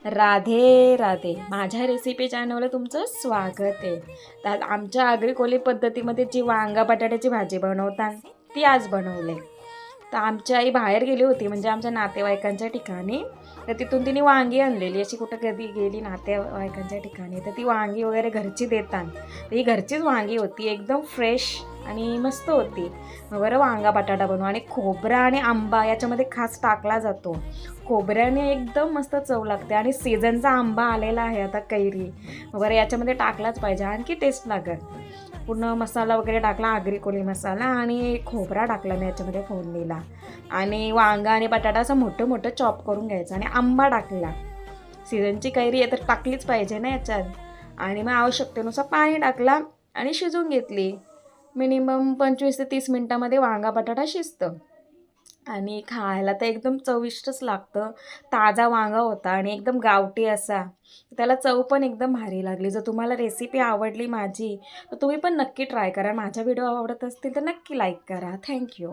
राधे राधे, माझ्या रेसिपी चॅनलवर तुमचं स्वागत आहे. तर आमच्या आगरी कोळी पद्धतीमध्ये जी वांगा बटाट्याची भाजी बनवतात ती आज बनवले. तर आमची आई बाहेर गेली होती, म्हणजे आमच्या नातेवाईकांच्या ठिकाणी. तर तिथून तिने वांगी आणलेली, अशी कुठं कधी गेली नातेवाईकांच्या ठिकाणी तर ती वांगी वगैरे घरची देतात. तर ही घरचीच वांगी होती, एकदम फ्रेश आणि मस्त होती. मग बरं वांगा बटाटा बनवू, आणि खोबरा आणि आंबा याच्यामध्ये खास टाकला जातो. खोबऱ्याने एकदम मस्त चव लागते, आणि सीझनचा आंबा आलेला आहे आता, कैरी. बरं याच्यामध्ये टाकलाच पाहिजे, आणखी टेस्ट लागत. पूर्ण मसाला वगैरे टाकला, आगरी कोळी मसाला, आणि खोबरा टाकला मी याच्यामध्ये फोडणीला. आणि वांगा आणि बटाटा असं मोठं मोठं चॉप करून घ्यायचं, आणि आंबा टाकला. सीझनची कैरी आहे तर टाकलीच पाहिजे ना याच्यात. आणि मग आवश्यकतेनुसार पाणी टाकला आणि शिजवून घेतली. मिनिमम 25 ते 30 मिनटामध्ये वांगा बटाटा शिजतं. आणि खायला तर एकदम चविष्टच लागतं. ताजा वांगा होता आणि एकदम गावठी असा. त्याला चव पण एकदम भारी लागली. जर तुम्हाला रेसिपी आवडली माझी, तर तुम्ही पण नक्की ट्राय करा. माझ्या व्हिडिओ आवडत असतील तर नक्की लाईक करा. Thank you.